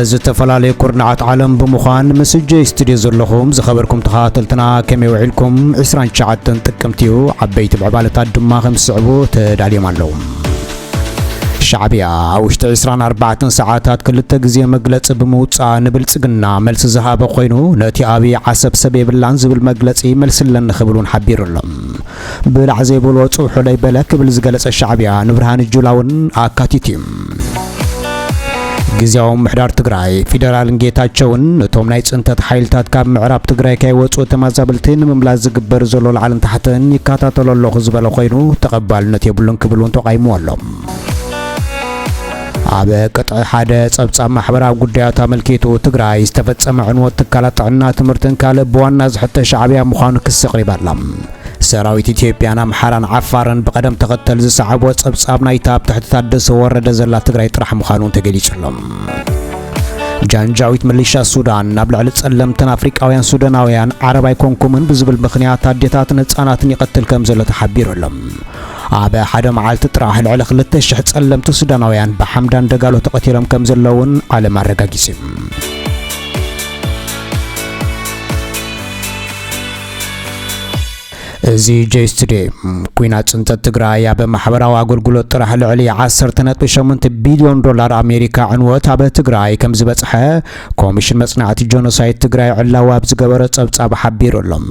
زتفلالي كورنعات عالم بمخان مسجي استديو زلخم زخبركم تخاتلتنا كم يوعلكم عسران شعاتن تكمتيو عبيت بعبالة الدماغ مسعبو تدالي مالهم شعبية وشت عسران 4 ساعات كل التجزية مجلس بموتى نبلصقنا ملس ذهب خوينو نتي أبي عسب سبب اللانز بالمجلس ملس لنا خبرون حبير لهم بالعزيب والوصول حلي بلك بالزجلس الشعبية نبرهان الجلاون أكاتيتيم جزاهم محدار تجراي فيدرال جيتاتشون نتوم نايت أنت حيلتات كاب معراب تجراي كي وصو تمازابلتين مملازق برزولو العالم تحتن يكاتاتلو اللغز بلو خوينو تقبل نتي بلون كبلون تقايمو لهم عبا قطع حدا صبصاب محبراዊ ጉዳያት አመልኪቱ ትግራይ ዝተፈጸመ ዕንወት ትካላት ጥዕና ትምህርትን ካለ በዋና ዝሕተ ሻዕብያ ምዃኑ ክስ ቀሪባላም ሰራዊት ኢትዮጵያና አምሓራን ዓፋርን በቀደም ተኸተል ዝሰዓቦ ጸብጻብ ናይታ ብትሕቲ ታደሰ ወረደ ዘላ ትግራይ ጥራሕ ምዃኑ ተገሊጹሎም ጃንጃዊት ሚሊሻ ሱዳን ናብ ልዕሊ ጸለምትን አፍሪካውያን ሱዳናውያን ዓረባይ ኮንኩምን ብዝብል ምኽንያት አዴታትን ህፃናትን ይቀትል ከም ዘሎ ተሓቢሩሎም አበ ሓደ መዓልቲ ጥራሕ ልዕሊ 2000 ጸለምቲ ሱዳናውያን በሐምዳን ደጋሎ ተቀቲሎም ከም ዘለውን ዓለም አረጋጊጽም እዚ ጄስቲዲ ኩናት ጽንተት ትግራይ አበ ማሕበራዊ አገልግሎት ጥራሕ ልዕሊ 10.8 ቢልዮን ዶላር አሜሪካ ዕንወት አበ ትግራይ ከም ዝበጽሐ ኮሚሽን መጽናዕቲ ጆኖሳይድ ትግራይ ዕላው ኣብ ዝገበረ ጸብጻብ ሓቢሩሎም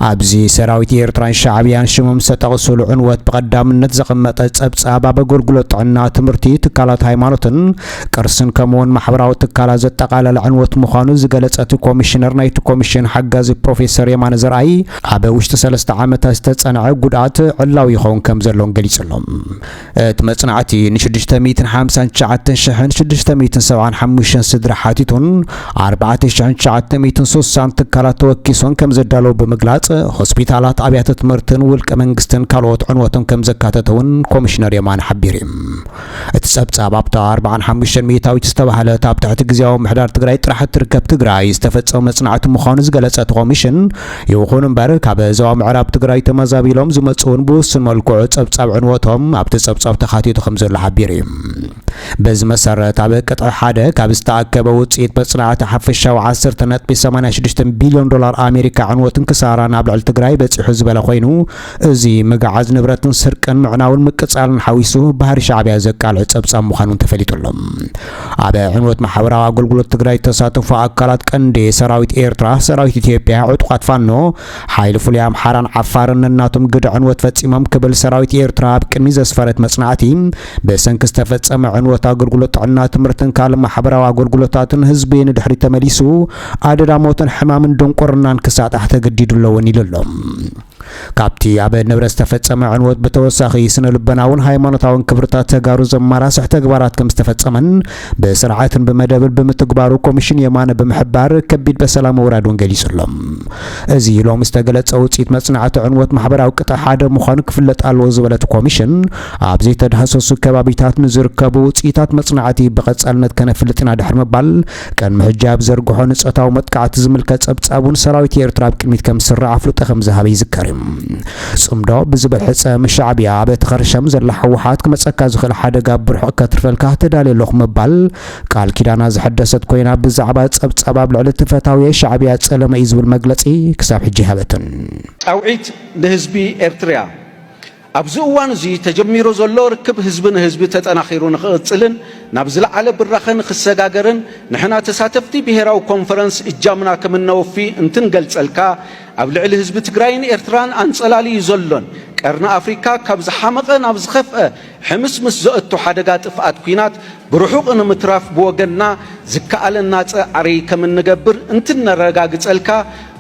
ኣብዚ ሰራዊት ኤርትራን ሻዕብያን ሽሞም ዝተጠቕሰሉ ዕንወት በቀዳምነት ዘቐመጠ ጸብጻብ አበ አገልግሎት ጥዕና ትምህርቲ ትካላት ሃይማኖትን ቅርስን ከምውን ማሕበራዊ ትካላት ዘጠቃለለ ዕንወት ምዃኑ ዝገለጸት ኮሚሽነር ናይቲ ኮሚሽን ሓጋዚ ፕሮፌሰር የማነ ዘርአይ አበ ውሽጢ 3 ዓመት ዝተጸንዐ ጉድኣት ዕላው ይኸውን ከም ዘሎን ገሊጹሎም እቲ መጽናዕቲ ን659675 ስድራ ሓቲቱን 4960 ትካላት ተወኪሶን ከም ዘዳለው ብምግላጽ ሆስፒታላት ኣብያተ ትምህርትን ውልቀ መንግስትን ካልኦት ዕንወቶም ከም ዘካተተውን ኮሚሽነር የማነ ሓቢሮም እቲ ጸብጻብ ኣብታ 45 ሚእታዊት ዝተባህለት ኣብ ትሕቲ ግዝያዊ ምሕዳር ትግራይ ጥራሕ ትርከብ ትግራይ ዝተፈጸመ መጽናዕቲ ምዃኑ ዝገለጸት ኮሚሽን ይኹን እምበር ካብ ዞባ ምዕራብ ትግራይ ተመዛቢሎም ዝመጽውን ብውስን መልክዑ ጸብጻብ ዕንወቶም ኣብቲ ጸብጻብ ተኻቲቱ ከም ዘሎ ሓቢሮም በዚ መሰረት ኣብ ቅጥዒ ሓደ ካብ ዝተኣከበ ውጽኢት መጽናዕቲ ሓፈሻዊ 10.86 ቢልዮን ዶላር ኣሜሪካ ዕንወትን ክሳራ ናብ ልዕሊ ትግራይ በፂሑ ዝበለ ኮይኑ እዚ መጋዓዝ ንብረትን ስርቅን ምዕናውን ምቅጻልን ሓዊሱ ባህሪ ሻዕብያ ዘቃልዕ ጸብጻብ ምዃኑ ተፈሊጡሎም ኣብ ዕንወት ማሕበራዊ አገልግሎት ትግራይ ተሳተፉ ኣካላት ቀንዲ ሰራዊት ኤርትራ ሰራዊት ኢትዮጵያ ዕጡቃት ፋኖ ሓይሊ ፍሉይ ኣምሓራን ዓፋርን እናቶም ግድ ዕንወት ፈጺሞም ክብል ሰራዊት ኤርትራ ኣብ ቅድሚ ዘስፈረት መጽናዕቲ በሰንኪ ዝተፈጸመ ዕንወት አገልግሎት ጥዕና ትምህርትን ካለ ማሕበራዊ አገልግሎታትን ህዝቢ ንድሕሪ ተመሊሱ ኣደዳ ሞትን ሕማምን ድንቁርናን ክሳጣሕ ተገዲዱለውን ይልሎም ካብቲ ኣብ ንብረት ዝተፈጸመ ዕንወት በተወሳኺ ስነ ልበናውን ሃይማኖታውን ክብርታት ተጋሩ ዘማራስሕ ተግባራት ከም ዝተፈጸመን በስርዓትን በመደብል በመተግባሩ ኮሚሽን የማነ በመሕባር ከቢድ በሰላም ወራዱን ገሊጹሎም እዚ ሎም ዝተገለጸ ውጽኢት መጽናዕቲ ዕንወት ማሕበራዊ ቅጥዒ ሓደ ምዃኑ ክፍለጥ ኣለዎ ዝበለት ኮሚሽን ኣብዚ ተዳህሰሱ ከባቢታት ንዝርከቡ ውጽኢታት መጽናዕቲ ብቐጻልነት ከነፍልጥና ድሕሪ ምባል ቀን ምሕጃብ ዘርግሖ ንጸታዊ መጥቃዕቲ ዝምልከት ጸብጻቡን ሰራዊት ኤርትራ ብቅድሚት ከም ዝስራዕ ኣፍልጦ ከም ዝሃበ ይዝከር ጽምዶ ብዝበልሕጸ ምሻዕብያ በቲ ኸርሸም ዘላ ሕወሓት ክመጸካ ዝኽእል ሓደጋ ብርሑቕ ከትርፈልካ ተዳልየለኹ ምባል ቃል ኪዳና ዝሕደሰት ኮይና ብዛዕባ ጸብጻብ ኣብ ልዕሊ ተፈታዊ ሻዕብያ ጸለመ እዩ ዝብል መግለጺ ክሳብ ሕጂ ሃበትን ጣውዒት ንህዝቢ ኤርትራ ኣብዚ እዋን እዚ ተጀሚሩ ዘሎ ርክብ ህዝቢ ንህዝቢ ተጠናኺሩ ንኽቕጽልን ናብ ዝለዓለ ብራኸን ክሰጋገርን ንሕና ተሳተፍቲ ብሄራዊ ኮንፈረንስ እጃምና ከም እነወፊ እንትንገልጸልካ ኣብ ልዕሊ ህዝቢ ትግራይን ኤርትራን አንጸላልዩ ዘሎን ቀርኒ ኣፍሪካ ካብ ዝሓመቐ ናብ ዝኸፍአ ሕምስምስ ዘእቱ ሓደጋ ጥፍኣት ኩናት ብርሑቕ ንምትራፍ ብወገንና ዝከኣለና ጻዕሪ ከም እንገብር እንትነረጋግጸልካ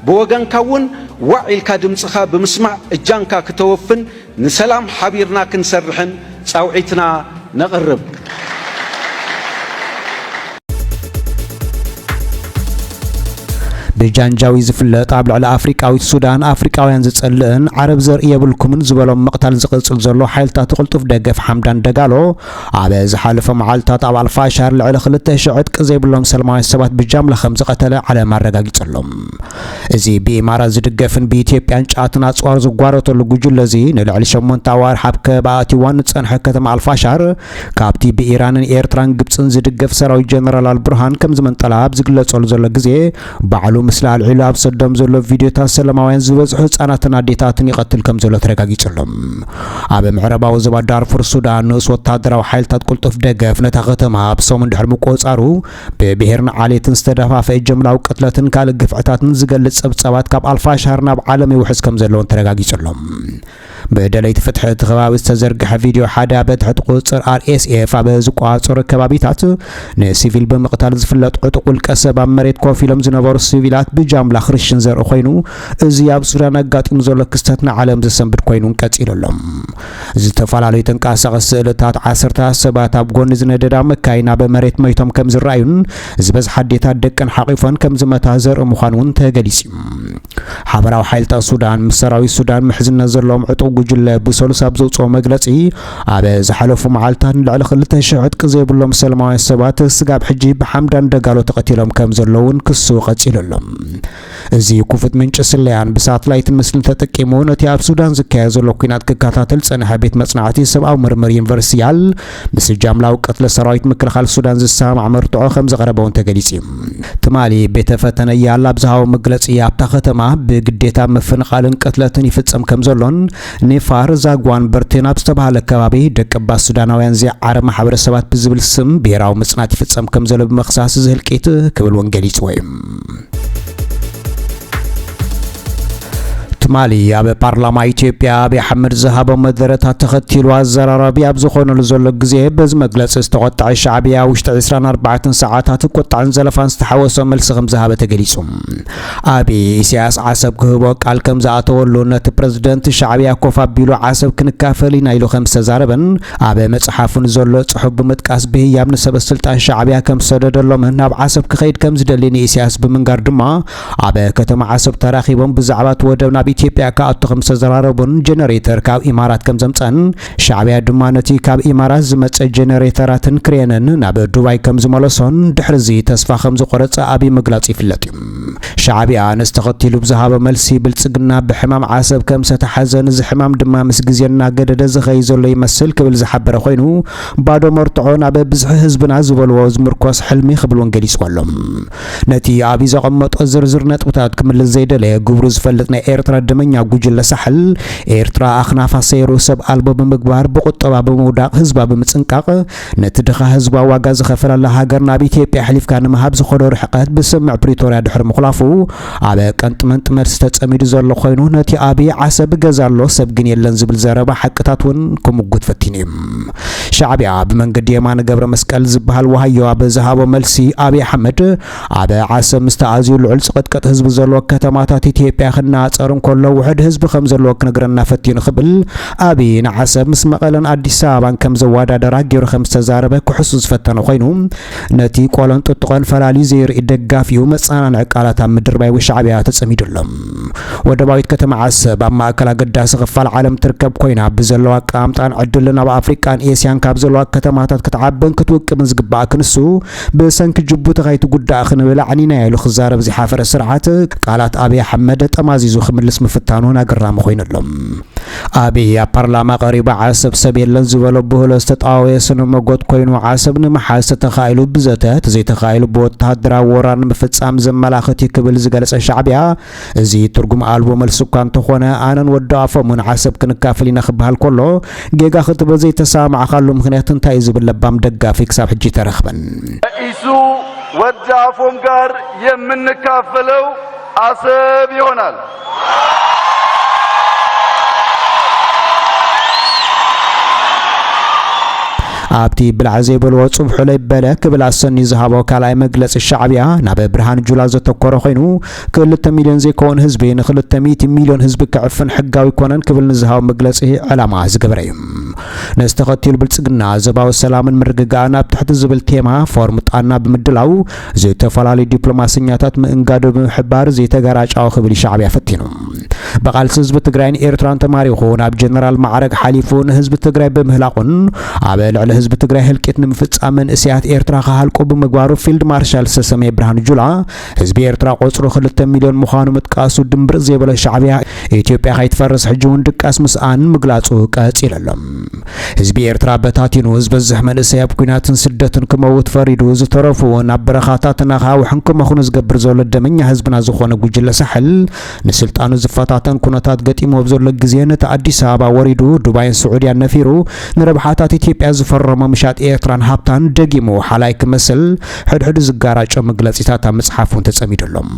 بوغنكا ون وعيلكا دمصخا بمسمع اجانكا كتوفن نسلام حبيرنا كنسرحن صاوعيتنا نقرب بجانجاوي زفلت ኣብ ልዕሊ ኣፍሪቃዊት ሱዳን ኣፍሪቃውያን ዝጸልእን ዓረብ ዘርኢ የብልኩምን ዝበሎም መቕታል ዝቕጽል ዘሎ ሓይልታት ቅልጡፍ ደገፍ ሓምዳን ደጋሎ ኣብ ዝሓለፈ መዓልትታት ኣብ ኣልፋሻር ልዕሊ 2000 ዕጥቂ ዘይብሎም ሰላማዊ ሰባት ብጃምላ ከም ዝቐተለ ዓለም ኣረጋጊጸሎም እዚ ብኢማራት ዝድገፍን ብኢትዮጵያን ጫትን ኣጽዋር ዝጓረተሉ ጉጅለ እዚ ንልዕሊ 8 ኣዋርሕ ኣብ ከባቢዋን ጸንሐ ከተማ ኣልፋሻር ካብቲ ብኢራንን ኤርትራን ግብፅን ዝድገፍ ሰራዊት ጀነራል አልቡርሃን ከም ዝመንጠላ ኣብ ዝግለጸሉ ዘሎ ግዜ ባዕሉ ምስሊ አልዒሉ ኣብ ሰዶም ዘሎ ቪድዮታት ሰላማውያን ዝበዝሑ ህጻናትን ኣዴታትን ይቐትል ከም ዘሎ ተረጋጊጸሎም ኣብ ምዕራባዊ ዞባ ዳርፉር ሱዳን ንእስ ወታደራዊ ሓይልታት ቁልጡፍ ደገፍ ነታ ከተማ ኣብ ሰሙን ድሕሪ ምቆጻሩ ብብሔርን ዓሌትን ዝተደፋፈአ ጅምላዊ ቅትለትን ካልእ ግፍዕታትን ዝገልጽ ጸብጻባት ካብ ኣልፋሻር ናብ ዓለም ይውሕዝ ከም ዘለዎን ተረጋጊጸሎም በደለይቲ ፍትሒ እቲ ከባቢ ዝተዘርግሐ ቪድዮ ሓደ ኣብ ትሕቲ ቁጽር RSF ኣብ ዝቋጸሩ ከባቢታት ንሲቪል ብምቕታል ዝፍለጥ ዕጡቕ ውልቀ ሰብ ኣብ መሬት ኮፍ ኢሎም ዝነበሩ ሲቪላት ብጃምላ ክርስቲያን ዘርኢ ኮይኑ እዚ ኣብ ሱዳን ኣጋጢሙ ዘሎ ክስተት ንዓለም ዘሰንብድ ኮይኑ ቀጺሉሎም ዝተፈላለዩ ተንቀሳቐስቲ ስእልታት 10 ሰባት ኣብ ጎኒ ዝነደዳ መካይን ኣብ መሬት መይቶም ከም ዝረኣዩን ዝበዝሐ ኣዴታት ደቀን ሓቂፎን ከም ዝመታ ዘርኢ ምዃኑን ተገሊጹ ሓበራዊ ሓይልታት ሱዳን ምስ ሰራዊት ሱዳን ምሕዝነት ዘለዎም ዕጡቕ ጉጅለ ብሰሉስ ኣብ ዘውፅኦ መግለጺ ኣብ ዝሓለፉ መዓልትታት ልዕሊ 2000 ዕጥቂ ዘይብሎም ሰላማውያን ሰባት ስጋብ ሕጂ ብሓምዳን ደጋሎ ተቐቲሎም ከም ዘለውን ክሱ ቀጺሉሎም እዚ ኩፍት ምንጭ ስለያን ብሳተላይት ምስሊ ተጠቂሙ ነቲ ኣብ ሱዳን ዝካየድ ዘሎ ኩናት ክከታተል ጸንሐ ቤት መጽናዕቲ ሰብኣዊ ምርምር ዩኒቨርሲያል ምስ ጃምላዊ ቅትለ ሰራዊት ምክልኻል ሱዳን ዝሰማዕ መርትዖ ከም ዘቕረበውን ተገሊጹ ትማሊ ቤተ ፈተነ ያላ ብዝሃቦ መግለጺ ኣብታ ከተማ ብግዴታ ምፍንቓልን ቅትለትን ይፍጸም ከም ዘሎን ኔፋር ዛጓን በርቴና ብዝተባሃለ ከባቢ ደቀባስ ሱዳናውያን ዓረብ ማሕበረሰባት ብዝብል ስም ብሔራዊ መጽናዕቲ ይፍጸም ከም ዘሎ ብመኽሳስ ዝህልቂት ክብል ወንገሊጽ ወይ ትማሊ ኣብ ፓርላማ ኢትዮጵያ አብይ አሕመድ ዝሃቦ መደረታት ተኸቲሉ አዘራራቢ ኣብ ዝኾነሉ ዘሎ ግዜ በዚ መግለጽ ዝተቆጣዐ ሻዕቢያ ውሽጢ 24 ሰዓታት ቁጣዕን ዘለፋን ዝተሓወሶ መልሲ ከም ዝሃበ ተገሊጹ አብይ ኢሳያስ ዓሰብ ክህቦ ቃል ከም ዝኣተወሉ ነቲ ፕሬዝደንት ሻዕቢያ ኮፍ ኣቢሉ ዓሰብ ክንካፈል ኢና ኢሉ ከም ዝተዛረበን ኣብ መጽሓፉን ዘሎ ጽሑፍ ብምጥቃስ ብህያብ ንሰበ ስልጣን ሻዕቢያ ከም ሰደደሎም ናብ ዓሰብ ክኸይድ ከም ዝደሊ ኢሳያስ ብምንጋር ድማ ኣብ ከተማ ዓሰብ ተራኺቦም ብዛዕባ ወደብ ናብ ኢትዮጵያ ከኣቱ ከም ዝተዘራረቡን ጀነሬተር ካብ ኢማራት ከም ዘምፀን ሻዕቢያ ድማ ነቲ ካብ ኢማራት ዝመጸ ጀነሬተራትን ክሬንን ናብ ዱባይ ከም ዝመለሶን ድሕሪዚ ተስፋ ከም ዝቆረጸ አብይ መግለጺ ይፍለጥ ሻዕቢያ ነስተኸቲሉ ብዝሃበ መልሲ ብልጽግና ብሕማም ዓሰብ ከም ዝተሓዘን ዝሕማም ድማ ምስ ግዜና ገደደ ዝኸይ ዘሎ ይመስል ክብል ዝሓበረ ኮይኑ ባዶ መርትዖ ናብ ብዙሕ ህዝብና ዝበልዎ ዝምርኮስ ሕልሚ ክብል ወንገሊጽሎም ነቲ አብይ ዘቐመጦ ዝርዝር ነጥብታት ክምልስ ዘይደለ ግብሩ ዝፈልጥ ናይ ኤርትራ ደመኛ ጉጅለ ሳሕል ኤርትራ ኣኽናፋ ሰይሩ ሰብ ኣልቦ ብምግባር ብቁጠባ ብምውዳቕ ህዝባ ብምጽንቃቕ ነቲ ድኻ ህዝባ ዋጋ ዝኸፈላላ ሃገር ናብ ኢትዮጵያ ሕሊፍካ ንምሃብ ዝኾነ ርሕቀት ብስምዕ ፕሪቶርያ ድሕሪ ምኽላፉ ኣብ ቀንጥመንጥ መልሲ ተጸሚዱ ዘሎ ኮይኑ ነቲ አብይ ዓሰብ ገዛሎ ሰብ ግን የለን ዝብል ዘረባ ሓቅታት እውን ክምጉት ፈቲኑ ሻዕቢያ ብመንገዲ የማነ ገብረ መስቀል ዝበሃል ወሃዮ ኣብ ዝሃቦ መልሲ አብይ አሕመድ ኣብ ዓሰብ ምስተኣዝዩ ልዑል ጽቕጥቀጥ ህዝቢ ዘሎ ከተማታት ኢትዮጵያ ክናጸሩ كله وحد حزب خمس الوقت نقرنا فتين خبل أبي نعسب مس مقالن أدي سابان كم زوادا دراجير خمس تزاربه كحسوس فتنو خينهم نتي قالن تطقن فرالي زير إدقا فيهم مسانا عقالات مدرباي وشعبيات تسميد لهم ودبايت كتم عسب أما أكلا قداس غفال عالم تركب كوينا بزلوا قامتان عدلنا بأفريقان إيسيان كابزلوا كتماتات كتعبن كتوك مزقبا كنسو بسنك جبو تغيتو قد أخن بلعنينا يلو خزارب زي حافر السرعات قالت أبي حمد تمازيزو خملس مفتانون أقرام خوين اللهم أبي يا برلما قريبا عاسب سبيل لنزولو بهلو استطاوي سنو مقود كوينو عاسب نمحاس تخايلو بزاتات زي تخايلو بوت تهدرا وران مفتسام زملاختي كبل زقالس الشعبية زي ترقم ألبو ملسوكان تخونا آنان ودافو من عاسب كنكافلين خبها الكلو جيغا خطب زي تسامع خالو مخنياتن تايز باللبام دقا في كساب حجي ترخبن إيسو ودافو مقار يمن كافلو عاسب يونال أبتي بالعزيب والوصف حلي بلاك بالعسني زهابو كالاي مجلس الشعبية نابا برهان جولازة تقورخينو كل 100 مليون زي كون حزبين خل 100 مليون حزب كعفن حقاوي كونن كبل نزهاو مجلس علامة زقبريم نستخدم بالصقنا زباو السلام مرغغان اب تحت زبل تيما فورمطانا بمدلاو زي تفلالي دبلوماسيات منغادو بمحبار زي تغراጫው خبل شعبيا فتينو بقال حزب تግራይን ኤርትራን ተማሪኹን ኣብ ጀነራል ማዕረግ ሓሊፉን ህዝብ ትግራይ በምህላቁን አበል على ህዝብ ትግራይ ህልቂት ንምፍጻመን እስያት ኤርትራ ካሃልቆ በመግባሩ ፊልድ ማርሻል ሰሰሜ ብርሃኑ ጁላ ህዝብ ኤርትራ ቆጽሩ 2 ሚሊዮን ምዃኑ መጥቃሱ ድምብር ዘይበለ ሻዕቢያ ኢትዮጵያ ካይትፈርስ ሕጅውን ድቃስ ምስአን ምግላጹ ቀጽለለም ህዝብ ኤርትራ በታቲኑ ህዝብ ዘህመን እስያብ ኩናትን ስደትን ከመውት ፈሪዱ ዝተረፉ ናበረኻታትና ካውሕን ከመኹን ዝገብር ዘሎ ደመኛ ህዝብና ዝኾነ ጉጅለ ሳሕል ንስልጣኑ ዝፈታተን ኩነታት ገጢሞ በዘሎ ግዜ ነታ አዲስ አበባ ወሪዱ ዱባይን ስዑዲያን ነፊሩ ንረብሓታት ኢትዮጵያ ዝፈረመ ምሻጥ ኤርትራን ሃብታን ደጊሞ ሓላይ ክመስል ሕድሕድ ዝጋራጨ መግለጺታት መጽሓፉን ተጸሚደሎም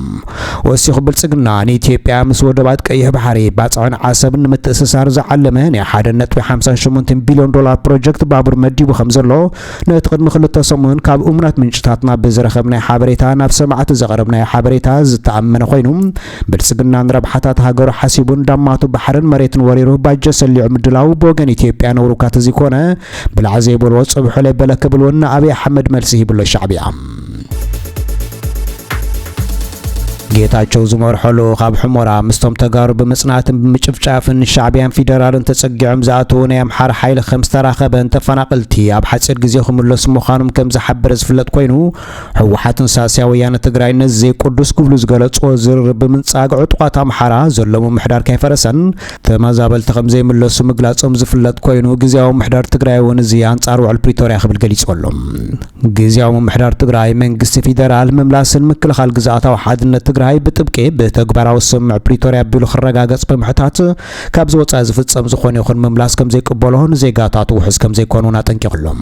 ወሲኹ ብልጽግና ንኢትዮጵያ ምስ ወደባት ቀይሕ ባሕሪ ባጽዕን ዓሰብን ምትእስሳር ዘዓለመ ናይ 1.58 ቢልዮን ዶላር ፕሮጀክት ባቡር መዲቡ ከምዘሎ ነቲ ቅድሚ 2 ሰሙን ካብ እሙናት ምንጭታትና ብዝረኸብናይ ሓበሬታ ናብ ሰማዕቲ ዘቐረብናይ ሓበሬታ ዝተኣመነ ኮይኑ ብልጽግና ንረብሓታት ሃገሩ ሓሲቡን ዳማቱ ባሕርን መሬትን ወሪሩ ባጀ ሰሊዑ ምድላው በወገን ኢትዮጵያ ነውሩካት ዝኮነ ብላዕዘ ይብሎ ጽብሑ ላይ በለከብሎና አብይ አሕመድ መልሲ ይብሎ ሻዕቢያ ጌታቸው ዝመርሐሉ ካብ ሕሞራ ምስቶም ተጋሩ በመጽናትን በመጭፍጫፍን ሻዕቢያን ፌደራልን ተጸግዕም ዛኣተውን ያምሓር ኃይል ከምስተራኸበን ተፈናቀልቲ ኣብ ሓጺር ግዜ ክምለሱ ምዃኖም ከም ዝሓበረ ዝፍለጥ ኮይኑ ህወሓትን ሳልሳይ ወያነ ትግራይ ነዚ ቅዱስ ክብሉ ዝገለጾ ዝርርብ ብምንጻግ ዕጡቋት ኣምሓራ ዘለሙ ምሕዳር ካይፈረሰን ተመዛበልቲ ከም ዘይምለሱ ምግላጾም ዝፍለጥ ኮይኑ ግዚያዊ ምሕዳር ትግራይ እውን እዚ አንጻር ውዕል ፕሪቶሪያ ክብል ገሊጾሎም ግዚያዊ ምሕዳር ትግራይ መንግስቲ ፌደራል መምላስን ምክልኻል ግዛኣታዊ ሓድነት ትግራይ በጥብቄ በተግባራው ሰምዕ ፕሪቶሪያ ቢሉ خرጋገጽ በመሕታት ካብ ዝወጻ ዝፍጸም ዝኾነ ይኹን መምላስ ከም ዘይቀበሎን ዜጋታት ውሕስ ከም ዘይኮኑና ጠንቂቕሎም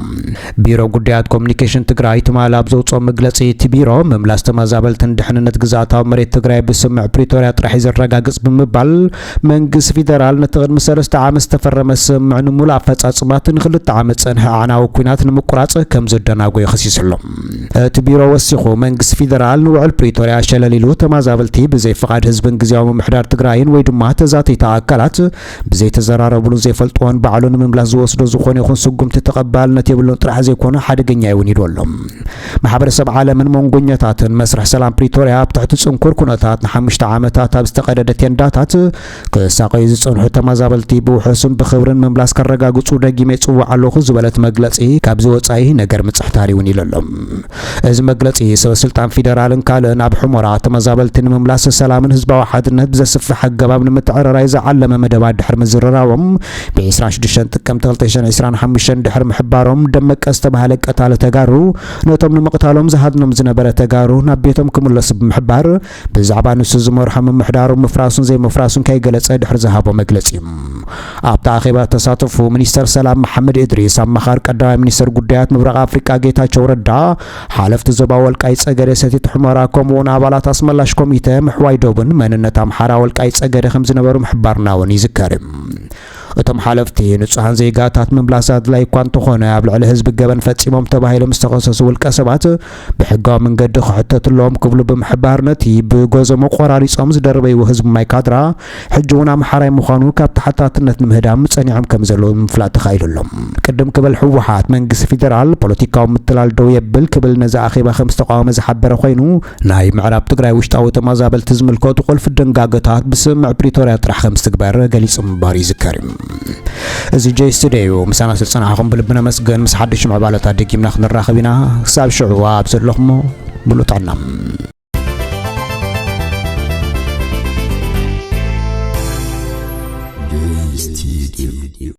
ቢሮ ጉዳያት ኮሙኒኬሽን ትግራይ ትማል ኣብ ዘውጾም መግለጺ ቢሮ መምላስ ተመዛበልትን ድሕንነት ግዛኣታዊ መሬት ትግራይ በሰምዕ ፕሪቶሪያ ጥራሕ ዝረጋገጽ ብምባል መንግስት ፌደራል ነትቅድሚ 3 ዓመት ተፈረመ ሰምዕ ንሙሉ አፈጻጽማትን 2 ዓመት ጸንሐ ዓናዊ ኩናት ንምቁራጽ ከም ዘደናጎ ይኸሲስሎም እቲ ቢሮ ወሲኹ መንግስት ፌደራል ንውዕል ፕሪቶሪያ ሸለሊሉ ተመዛበልቲ ብዘይ ፍቃድ ህዝብን ግዚያዊ ምሕዳር ትግራይን ወይ ድማ ተዛተይታ አካላት ብዘይ ተዘራረብሉ ዘይፈልጥዎን ባዕሉን መምላስ ዝወስዶ ዝኾነ ይኹን ስጉምቲ ተቀባልነት የብሉን ጥራሕ ዘይኮነ ሓደገኛ ይውን ይዶሎም ማሕበረሰብ ዓለምን መንጎኛታትን መስርሕ ሰላም ፕሪቶሪያ ኣብ ትሕቲ ጽንኩር ኩነታት ን5 ዓመታት ኣብ ዝተቀደደ ቴንዳታት ክሳቀይ ዝጸንሑ ተመዛበልቲ ብውሕስን ብኽብርን መምላስ ከረጋግጹ ደጊመ ይጽዋዕ ኣለኹ ዝበለት መግለጺ ካብ ዝወጻኢ ነገር ምጽሕታር ይውን ይለሎም እዚ መግለጺ ሰበስልጣን ፌደራልን ካልእን ኣብ ሕሞራ ተመዛበልትን መምላስ ሰላምን ህዝባዊ ሓድነት ብዘስፍሕ አገባብ ንምትዕረራይ ዘዓለመ መደባት ድሕር ምዝረራቦም ብ26 ጥቅምት 2025 ድሕር ምሕባሮም ደመቀ ዝተባሃለ ቀታለ ተጋሩ ነቶም ንምቕታሎም ዝሃድኖም ዝነበረ ተጋሩ ናብ ቤቶም ክምለሱ ብምሕባር ብዛዕባ ንሱ ዝመርሖ ምሕዳሩ ምፍራሱን ዘይምፍራሱን ከይገለጸ ድሕር ዝሃቦ መግለጺ ኣብ ተኣኺባ ተሳተፉ ሚኒስተር ሰላም መሐመድ ኢድሪስ ኣማኻሪ ቀዳማይ ሚኒስተር ጉዳያት ምብራቕ ኣፍሪካ ጌታቸው ረዳ ሓለፍቲ ዞባ ወልቃይ ጸገደ ሰቲት ሕሞራ ከምኡውን ኣባላት አስመላሽ ኮሚቴ ምሕዋይ ዶብን መንነት ኣምሓራ ወልቃይ ጸገደ ከም ዝነበሩ ምሕባርናውን ይዝከርም እቶም ሓለፍቲ ንጹሃን ዜጋታት መምላሳት ላይ እኳ እንተኾነ ኣብ ልዕሊ ህዝቢ ገበን ፈጺሞም ተባሂሎም ዝተኸሰሱ ውልቀ ሰባት ብሕጋዊ መንገዲ ክሕተትሎም ክብሉ ብምሕባር ነቲ ብጎዘሞ ቆራሪጾም ዝደረበይዎ ህዝቢ ማይካድራ ሕጂ እውን ኣምሓራይ ምዃኑ ካብ ተሓታትነት ንምህዳም ጸኒዖም ከም ዘለዉ ምፍላጥ ተኻኢሉሎም ቅድም ክብል ህወሓት መንግስቲ ፌደራል ፖለቲካዊ ምትላል ደው የብል ክብል ነዚ ኣኼባ ከም ዝተቃወመ ዝሓበረ ኮይኑ ናይ ምዕራብ ትግራይ ውሽጣዊ ተመዛበልቲ ዝምልከቱ ቁልፍ ደንጋገታት ብስምዕ ፕሪቶሪያ ጥራሕ ከም ዝትግበር ገሊጹ ምባር ይዝከርም እዚ ጀይስቱዲዮ ምሳና ስልጸናኹም ብልብና መስገን ምስ ሓድሽ ምዕባለታት ደጊምና ክንራኸብ ኢና ክሳብ ሽዑ ኣብ ዘለኹሞ ሙሉእ ጥዕና